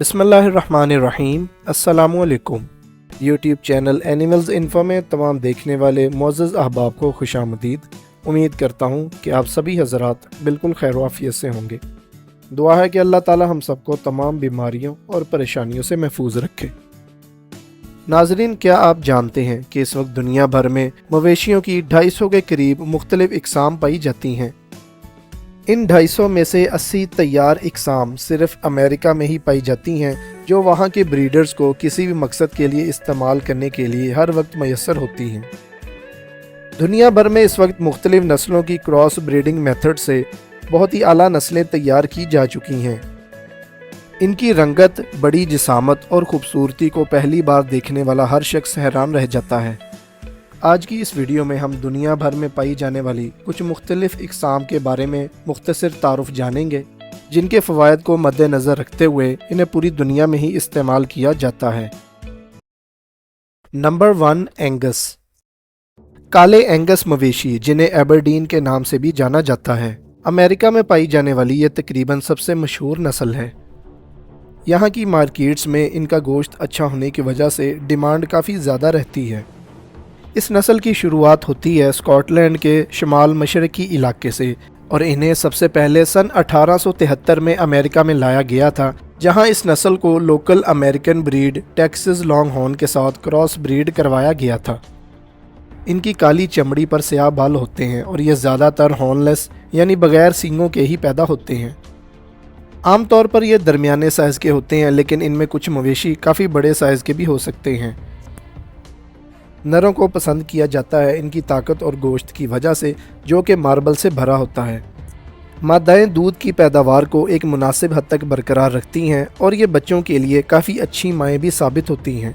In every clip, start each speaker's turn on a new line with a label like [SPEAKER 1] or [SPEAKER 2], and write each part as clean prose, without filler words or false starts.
[SPEAKER 1] बिस्मिल्लाहिर्रहमानिर्रहीम। अस्सलामुअलैकुम। YouTube channel animals info में तमाम देखने वाले मोअज़्ज़ज़ अहबाब को खुशामदीद। उम्मीद करता हूँ कि आप सभी हज़रात बिल्कुल खैर वाफ़ियत से होंगे। दुआ है कि अल्लाह ताला हम सबको तमाम बीमारियों और परेशानियों से महफूज रखे। नाज़रीन, क्या आप जानते हैं कि इस वक्त दुनिया भर में मवेशियों की 250 के करीब मुख्तलिफ इक़साम पाई जाती हैं। इन 250 में से 80 तैयार इक़साम सिर्फ अमेरिका में ही पाई जाती हैं, जो वहाँ के ब्रीडर्स को किसी भी मकसद के लिए इस्तेमाल करने के लिए हर वक्त मैसर होती हैं। दुनिया भर में इस वक्त मुख्तलिफ नस्लों की क्रॉस ब्रीडिंग मेथड से बहुत ही आला नस्लें तैयार की जा चुकी हैं। इनकी रंगत, बड़ी जिसामत और ख़ूबसूरती को पहली बार देखने वाला हर शख्स हैरान रह जाता है। आज की इस वीडियो में हम दुनिया भर में पाई जाने वाली कुछ मुख्तलिफ इक़साम के बारे में मुख्तसर तारुफ जानेंगे, जिनके फ़वायद को मद्देनज़र रखते हुए इन्हें पूरी दुनिया में ही इस्तेमाल किया जाता है। Number 1, Angus. काले एंगस मवेशी, जिन्हें एबरडीन के नाम से भी जाना जाता है, अमेरिका में पाई जाने वाली ये तकरीबन सबसे मशहूर नस्ल है। यहाँ की मार्केट्स में इनका गोश्त अच्छा होने की वजह से डिमांड काफ़ी ज़्यादा रहती है। इस नस्ल की शुरुआत होती है स्कॉटलैंड के शुमाल मशरकी इलाके से, और इन्हें सबसे पहले सन 1873 में अमेरिका में लाया गया था, जहां इस नस्ल को local American breed Texas long horn के साथ क्रॉस ब्रीड करवाया गया था। इनकी काली चमड़ी पर स्याह बाल होते हैं और ये ज़्यादातर हॉर्नलेस यानी बगैर सींगों के ही पैदा होते हैं। आमतौर पर ये दरमियाने साइज़ के होते हैं, लेकिन इनमें कुछ मवेशी काफ़ी बड़े साइज़ के भी हो सकते हैं। नरों को पसंद किया जाता है इनकी ताकत और गोश्त की वजह से, जो कि मार्बल से भरा होता है। मादाएं दूध की पैदावार को एक मुनासिब हद तक बरकरार रखती हैं और ये बच्चों के लिए काफ़ी अच्छी माएँ भी साबित होती हैं।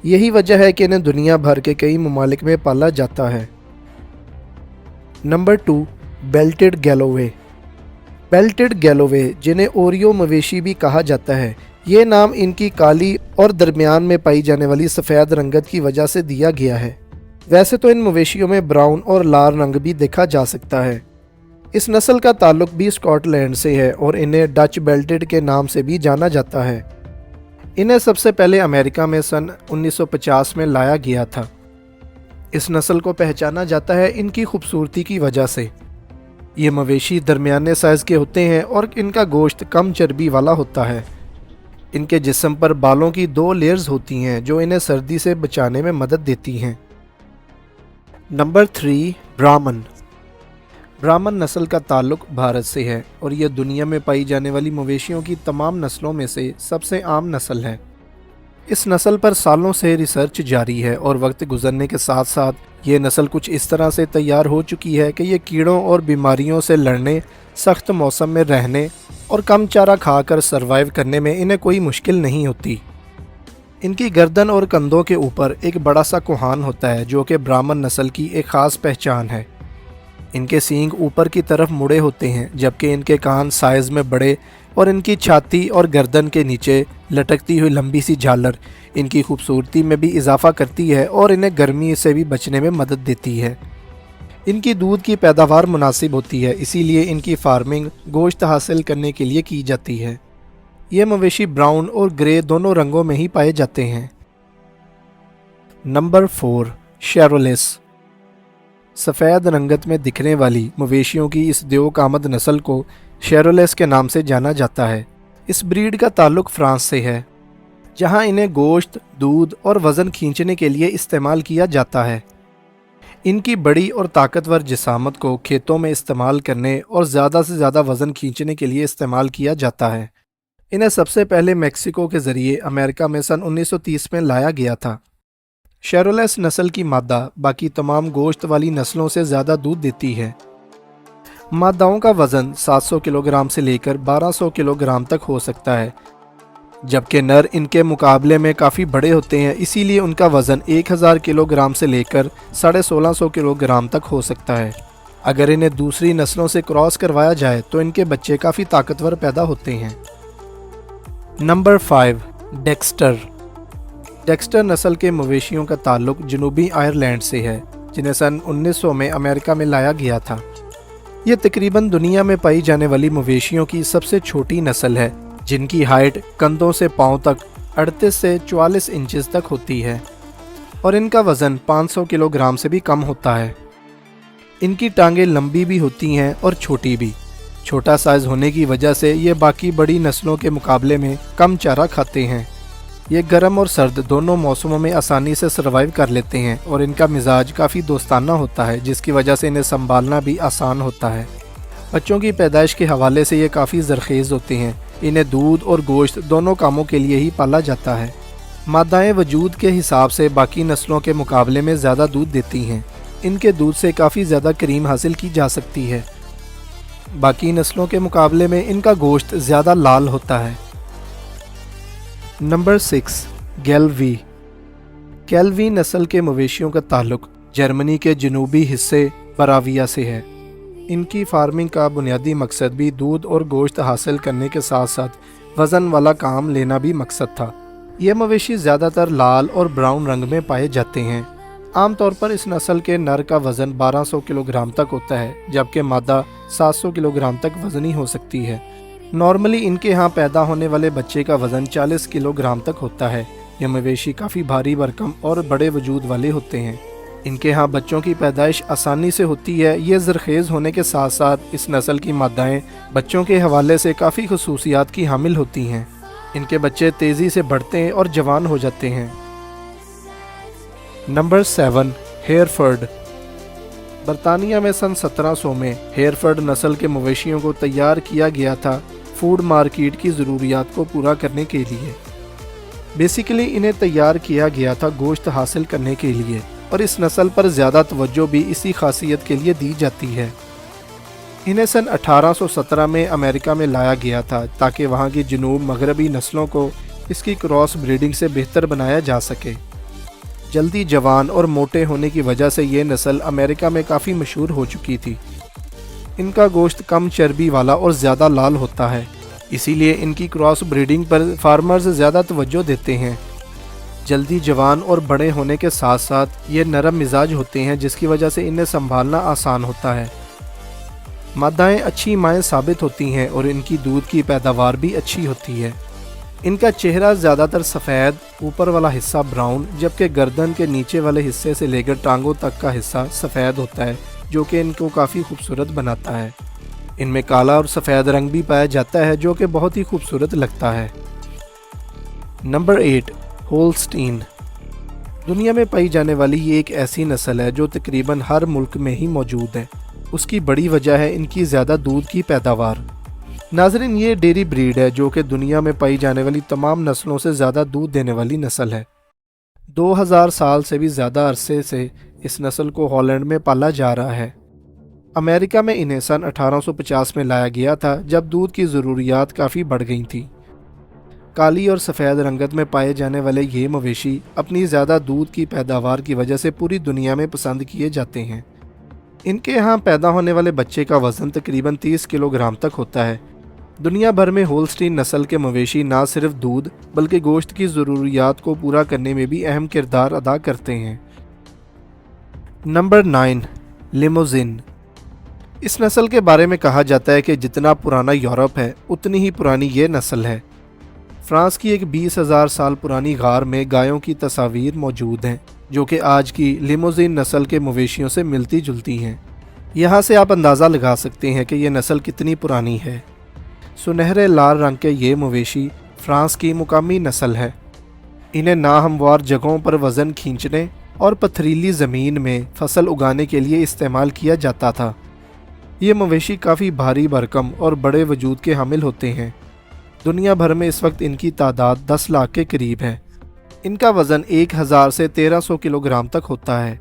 [SPEAKER 1] यही वजह है कि इन्हें दुनिया भर के कई ममालिक में पाला जाता है। Number 2, belted Galloway. Belted Galloway, जिन्हें ओरियो मवेशी भी कहा जाता है, ये नाम इनकी काली और दरमियान में पाई जाने वाली सफ़ेद रंगत की वजह से दिया गया है। वैसे तो इन मवेशियों में ब्राउन और लाल रंग भी देखा जा सकता है। इस नस्ल का ताल्लुक भी स्कॉटलैंड से है और इन्हें डच बेल्टेड के नाम से भी जाना जाता है। इन्हें सबसे पहले अमेरिका में सन 1950 में लाया गया था। इस नस्ल को पहचाना जाता है इनकी खूबसूरती की वजह से। ये मवेशी दरमियाने साइज़ के होते हैं और इनका गोश्त कम चर्बी वाला होता है। इनके जिस्म पर बालों की 2 लेयर्स होती हैं, जो इन्हें सर्दी से बचाने में मदद देती हैं। नंबर 3, ब्राह्मण। ब्राह्मण नस्ल का ताल्लुक भारत से है और यह दुनिया में पाई जाने वाली मवेशियों की तमाम नस्लों में से सबसे आम नस्ल है। इस नस्ल पर सालों से रिसर्च जारी है और वक्त गुजरने के साथ साथ ये नस्ल कुछ इस तरह से तैयार हो चुकी है कि ये कीड़ों और बीमारियों से लड़ने, सख्त मौसम में रहने और कम चारा खाकर सरवाइव करने में इन्हें कोई मुश्किल नहीं होती। इनकी गर्दन और कंधों के ऊपर एक बड़ा सा कुहान होता है, जो कि ब्राह्मण नस्ल की एक ख़ास पहचान है। इनके सींग ऊपर की तरफ मुड़े होते हैं, जबकि इनके कान साइज़ में बड़े, और इनकी छाती और गर्दन के नीचे लटकती हुई लंबी सी झालर इनकी खूबसूरती में भी इजाफा करती है और इन्हें गर्मी से भी बचने में मदद देती है। इनकी दूध की पैदावार मुनासिब होती है, इसीलिए इनकी फार्मिंग गोश्त हासिल करने के लिए की जाती है। ये मवेशी ब्राउन और ग्रे दोनों रंगों में ही पाए जाते हैं। नंबर 4, शेरोलेस। सफ़ेद रंगत में दिखने वाली मवेशियों की इस देओकामद नस्ल को शेरोलेस के नाम से जाना जाता है। इस ब्रीड का ताल्लुक फ्रांस से है, जहां इन्हें गोश्त, दूध और वज़न खींचने के लिए इस्तेमाल किया जाता है। इनकी बड़ी और ताकतवर जिसामत को खेतों में इस्तेमाल करने और ज़्यादा से ज़्यादा वज़न खींचने के लिए इस्तेमाल किया जाता है। इन्हें सबसे पहले मेक्सिको के ज़रिए अमेरिका में सन 1930 में लाया गया था। शेरोलेस नस्ल की मादा बाकी तमाम गोश्त वाली नस्लों से ज़्यादा दूध देती है। मादाओं का वज़न 700 किलोग्राम से लेकर 1200 किलोग्राम तक हो सकता है, जबकि नर इनके मुकाबले में काफ़ी बड़े होते हैं, इसीलिए उनका वज़न 1000 किलोग्राम से लेकर 1650 किलोग्राम तक हो सकता है। अगर इन्हें दूसरी नस्लों से क्रॉस करवाया जाए तो इनके बच्चे काफ़ी ताकतवर पैदा होते हैं। Number 5, Dexter. डेक्स्टर नस्ल के मवेशियों का ताल्लुक जनूबी आयरलैंड से है, जिन्हें सन 1900 में अमेरिका में लाया गया था। ये तकरीबन दुनिया में पाई जाने वाली मवेशियों की सबसे छोटी नस्ल है, जिनकी हाइट कंधों से पांव तक 38 से 44 इंचेस तक होती है और इनका वज़न 500 किलोग्राम से भी कम होता है। इनकी टांगें लंबी भी होती हैं और छोटी भी। छोटा साइज होने की वजह से ये बाकी बड़ी नस्लों के मुकाबले में कम चारा खाते हैं। ये गर्म और सर्द दोनों मौसमों में आसानी से सर्वाइव कर लेते हैं और इनका मिजाज काफ़ी दोस्ताना होता है, जिसकी वजह से इन्हें संभालना भी आसान होता है। बच्चों की पैदाइश के हवाले से ये काफ़ी ज़रखेज़ होते हैं। इन्हें दूध और गोश्त दोनों कामों के लिए ही पाला जाता है। मादाएं वजूद के हिसाब से बाकी नस्लों के मुकाबले में ज़्यादा दूध देती हैं। इनके दूध से काफ़ी ज़्यादा क्रीम हासिल की जा सकती है। बाकी नस्लों के मुकाबले में इनका गोश्त ज़्यादा लाल होता है। नंबर 6, गैलवी। गैलवी नस्ल के मवेशियों का ताल्लुक जर्मनी के जनूबी हिस्से बराविया से है। इनकी फार्मिंग का बुनियादी मकसद भी दूध और गोश्त हासिल करने के साथ साथ वज़न वाला काम लेना भी मकसद था। ये मवेशी ज़्यादातर लाल और ब्राउन रंग में पाए जाते हैं। आमतौर पर इस नस्ल के नर का वज़न 1200 किलोग्राम तक होता है, जबकि मादा 700 किलोग्राम तक वज़नी हो सकती है। नॉर्मली इनके यहाँ पैदा होने वाले बच्चे का वज़न 40 किलोग्राम तक होता है। ये मवेशी काफ़ी भारी भरकम और बड़े वजूद वाले होते हैं। इनके यहाँ बच्चों की पैदाइश आसानी से होती है। ये ज़रखेज़ होने के साथ साथ इस नस्ल की मादाएँ बच्चों के हवाले से काफ़ी खसूसियात की हामिल होती हैं। इनके बच्चे तेज़ी से बढ़ते हैं और जवान हो जाते हैं। नंबर 7, हेयरफर्ड। बरतानिया में सन 1700 में हेयरफर्ड नस्ल के मवेशियों को तैयार किया गया था फूड मार्केट की ज़रूरियात को पूरा करने के लिए। बेसिकली इन्हें तैयार किया गया था गोश्त हासिल करने के लिए, और इस नस्ल पर ज़्यादा तवज्जो भी इसी खासियत के लिए दी जाती है। इन्हें सन 1817 में अमेरिका में लाया गया था ताकि वहाँ की जनूब मगरबी नस्लों को इसकी क्रॉस ब्रीडिंग से बेहतर बनाया जा सके। जल्दी जवान और मोटे होने की वजह से ये नस्ल अमेरिका में काफ़ी मशहूर हो चुकी थी। इनका गोश्त कम चर्बी वाला और ज़्यादा लाल होता है, इसीलिए इनकी क्रॉस ब्रीडिंग पर फार्मर्स ज़्यादा तवज्जो देते हैं। जल्दी जवान और बड़े होने के साथ साथ ये नरम मिजाज होते हैं, जिसकी वजह से इन्हें संभालना आसान होता है। मादाएं अच्छी माएँ साबित होती हैं और इनकी दूध की पैदावार भी अच्छी होती है। इनका चेहरा ज़्यादातर सफ़ेद, ऊपर वाला हिस्सा ब्राउन, जबकि गर्दन के नीचे वाले हिस्से से लेकर टांगों तक का हिस्सा सफ़ेद होता है, जो कि इनको काफ़ी खूबसूरत बनाता है। इनमें काला और सफ़ेद रंग भी पाया जाता है, जो कि बहुत ही खूबसूरत लगता है। Number 8, Holstein. दुनिया में पाई जाने वाली ये एक ऐसी नस्ल है जो तकरीबन हर मुल्क में ही मौजूद है। उसकी बड़ी वजह है इनकी ज़्यादा दूध की पैदावार। नाज़रीन, ये डेयरी ब्रीड है जो कि दुनिया में पाई जाने वाली तमाम नस्लों से ज़्यादा दूध देने वाली नस्ल है। 2000 साल से भी ज़्यादा अरसे से इस नस्ल को हॉलैंड में पाला जा रहा है। अमेरिका में इन्हें सन 1850 में लाया गया था, जब दूध की ज़रूरियात काफ़ी बढ़ गई थी। काली और सफ़ेद रंगत में पाए जाने वाले ये मवेशी अपनी ज़्यादा दूध की पैदावार की वजह से पूरी दुनिया में पसंद किए जाते हैं। इनके यहाँ पैदा होने वाले बच्चे का वज़न तकरीबन 30 किलोग्राम तक होता है। दुनिया भर में होल्स्टीन नस्ल के मवेशी ना सिर्फ दूध बल्कि गोश्त की ज़रूरियात को पूरा करने में भी अहम किरदार अदा करते हैं। Number 9, limousine. इस नस्ल के बारे में कहा जाता है कि जितना पुराना यूरोप है उतनी ही पुरानी ये नस्ल है। फ्रांस की एक 20,000 साल पुरानी गार में गायों की तस्वीर मौजूद हैं, जो कि आज की लिमोजिन नस्ल के मवेशियों से मिलती जुलती हैं। यहाँ से आप अंदाज़ा लगा सकते हैं कि ये नस्ल कितनी पुरानी है। सुनहरे लाल रंग के ये मवेशी फ्रांस की मुकामी नस्ल है। इन्हें नाहमवार जगहों पर वज़न खींचने और पथरीली ज़मीन में फसल उगाने के लिए इस्तेमाल किया जाता था। ये मवेशी काफ़ी भारी भरकम और बड़े वजूद के हामिल होते हैं। दुनिया भर में इस वक्त इनकी तादाद 10 लाख के करीब है। इनका वज़न 1000 से 1300 किलोग्राम तक होता है।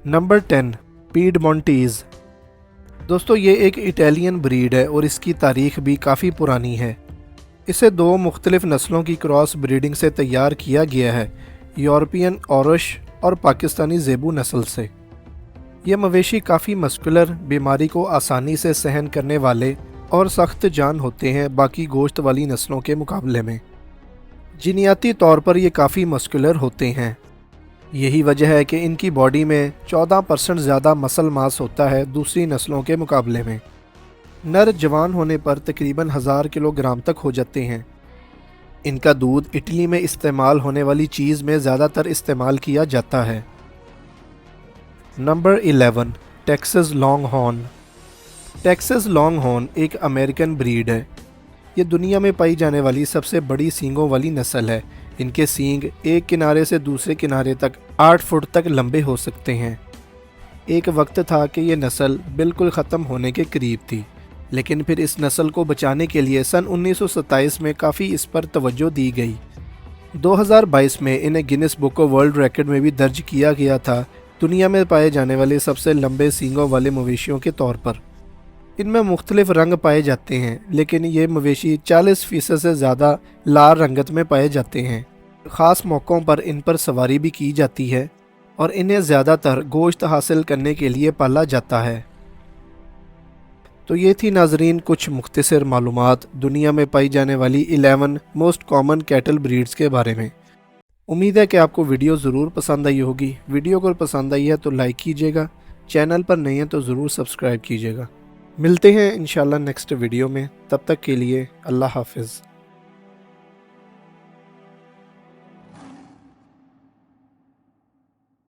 [SPEAKER 1] नंबर 10, पीडमोंटीज़। दोस्तों, ये एक इटालियन ब्रीड है और इसकी तारीख भी काफ़ी पुरानी है। इसे 2 मुख्तलिफ नस्लों की क्रॉस ब्रीडिंग से तैयार किया गया है, यूरोपियन औरश और पाकिस्तानी ज़ेबू नस्ल से। यह मवेशी काफ़ी मस्कुलर, बीमारी को आसानी से सहन करने वाले और सख्त जान होते हैं बाकी गोश्त वाली नस्लों के मुकाबले में। जीनियाती तौर पर ये काफ़ी मस्कुलर होते हैं। यही वजह है कि इनकी बॉडी में 14% ज़्यादा मसल मास होता है दूसरी नस्लों के मुकाबले में। नर जवान होने पर तकरीबन 1000 किलोग्राम तक हो जाते हैं। इनका दूध इटली में इस्तेमाल होने वाली चीज़ में ज़्यादातर इस्तेमाल किया जाता है। Number 11, Texas long horn. Texas long horn एक अमेरिकन ब्रीड है। ये दुनिया में पाई जाने वाली सबसे बड़ी सींगों वाली नस्ल है। इनके सींग एक किनारे से दूसरे किनारे तक 8 फुट तक लंबे हो सकते हैं। एक वक्त था कि ये नस्ल बिल्कुल ख़त्म होने के करीब थी, लेकिन फिर इस नस्ल को बचाने के लिए सन 1927 में काफ़ी इस पर तवज्जो दी गई। 2022 में इन्हें Guinness book of world record में भी दर्ज किया गया था दुनिया में पाए जाने वाले सबसे लंबे सींगों वाले मवेशियों के तौर पर। इनमें मुख्तलिफ रंग पाए जाते हैं, लेकिन ये मवेशी 40% से ज़्यादा लाल रंगत में पाए जाते हैं। ख़ास मौक़ों पर इन पर सवारी भी की जाती है और इन्हें ज़्यादातर गोश्त हासिल करने के लिए पाला जाता है। तो ये थी नाजरीन कुछ मुख्तसर मालूमात दुनिया में पाई जाने वाली 11 मोस्ट कॉमन कैटल ब्रीड्स के बारे में। उम्मीद है कि आपको वीडियो ज़रूर पसंद आई होगी। वीडियो अगर पसंद आई है तो लाइक कीजिएगा, चैनल पर नए हैं तो ज़रूर सब्सक्राइब कीजिएगा। मिलते हैं इंशाल्लाह नेक्स्ट वीडियो में, तब तक के लिए अल्लाह हाफ़िज़।